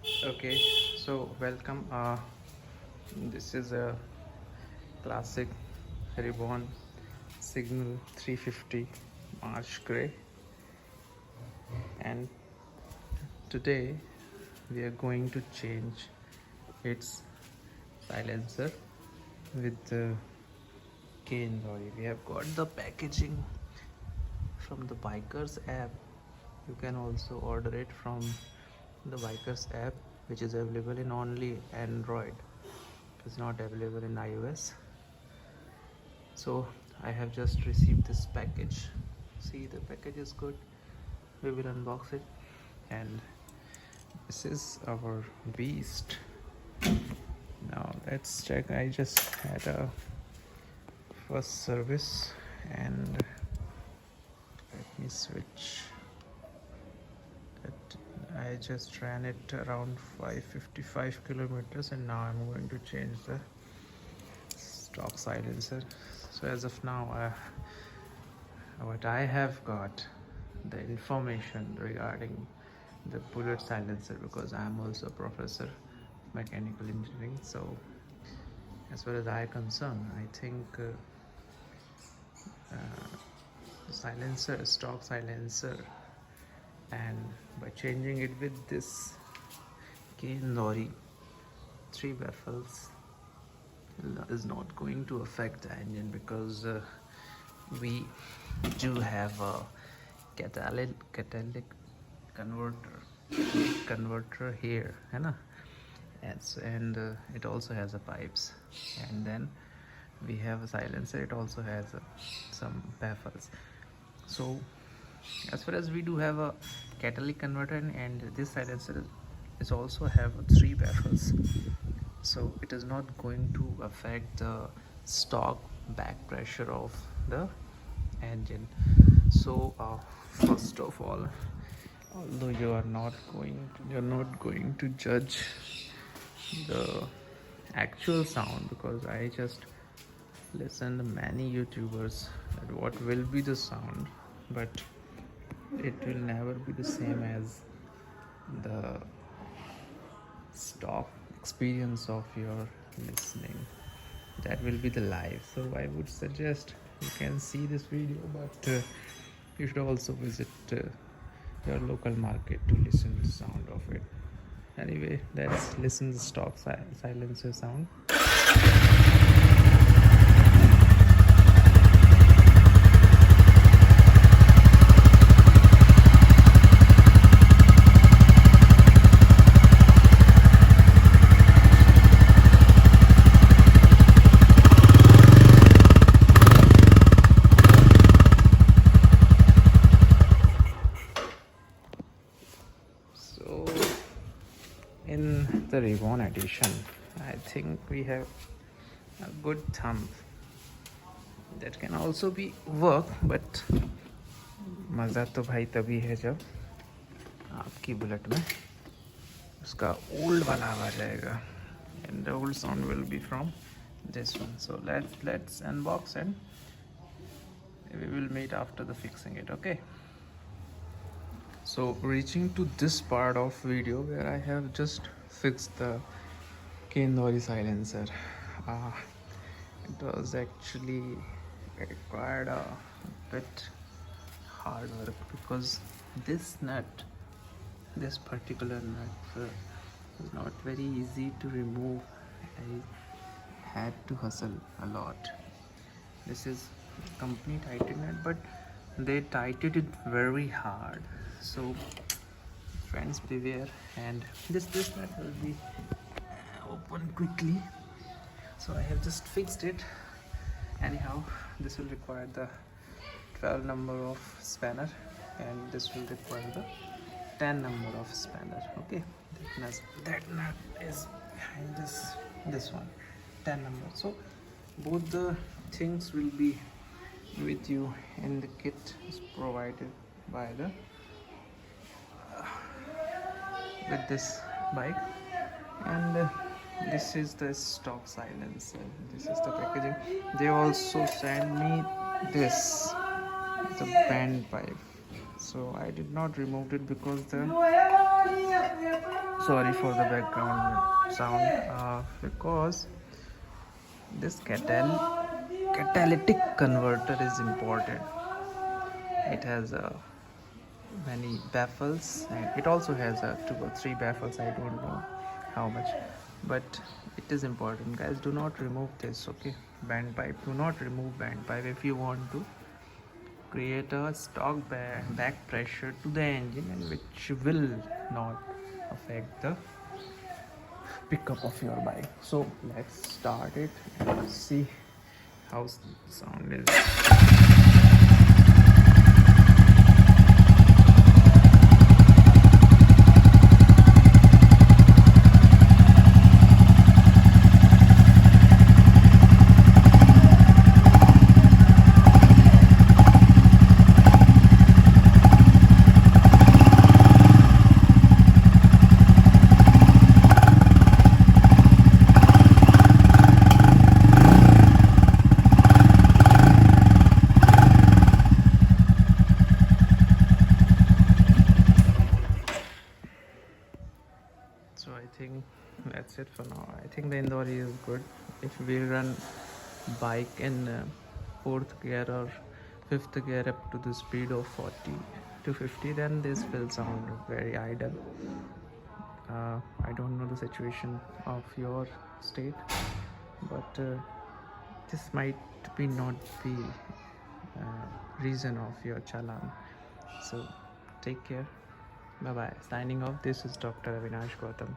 Okay, so welcome. This is a classic Reborn Signal 350 Marsh Grey, and today we are going to change its silencer with the INDORI. We have got the packaging from the Bikers app. You can also order it from the Bikers app, which is available in only Android. It's not available in iOS. So I have just received this package. See, the package is good. We will unbox it, and this is our beast. Now let's check. I just had a first service, and let me switch it. I just ran it around 555 kilometers, and now I'm going to change the stock silencer. So as of now, what I have got the information regarding the bullet silencer, because I'm also a professor of mechanical engineering. So as far as I concerned, I think the silencer, stock silencer, and by changing it with this INDORI 3 baffles is not going to affect the engine, because we do have a catalytic converter here, and it also has a pipes, and then we have a silencer. It also has some baffles. So as far as we do have a catalytic converter, and this silencer is also have 3 baffles, so it is not going to affect the stock back pressure of the engine. So first of all, although you're not going to judge the actual sound, because I just listened to many YouTubers at what will be the sound, but it will never be the same as the stock experience of your listening. That will be the live. So I would suggest you can see this video, but you should also visit your local market to listen to the sound of it. Anyway, let's listen to the stock silencer sound. So in the Reborn edition, I think we have a good thumb that can also be work, but मज़ा तो भाई तभी है जब आपकी bullet में उसका old वाला आवाज आएगा, and the old sound will be from this one. So let's unbox, and we will meet after the fixing it. Okay, so reaching to this part of video where I have just fixed the INDORI silencer. It was actually required a bit hard work, because this particular nut is not very easy to remove. I had to hustle a lot. This is company tightened nut, but they tightened it very hard. So friends, beware. And this nut will be open quickly. So I have just fixed it. Anyhow, this will require the 12 number of spanner, and this will require the 10 number of spanner. Okay, that nut is behind this one, 10 number. So both the things will be with you in the kit is provided by the with this bike. And this is the stock silencer. This is the packaging. They also sent me this, the band pipe. So I did not remove it because the Sorry for the background sound, because this catalytic converter is important. It has many baffles, and it also has 2 or 3 baffles. I don't know how much, but it is important, guys. Do not remove this, okay? Band pipe, do not remove band pipe if you want to create a stock back pressure to the engine, and which will not affect the pickup of your bike. So let's start it and see how the sound is. So I think that's it for now. I think the Indori is good. If we run bike in 4th gear or 5th gear up to the speed of 40 to 50, then this will sound very idle. I don't know the situation of your state, but this might be not the reason of your challan. So take care. Bye bye. Signing off. This is Dr. Avinash Gautam.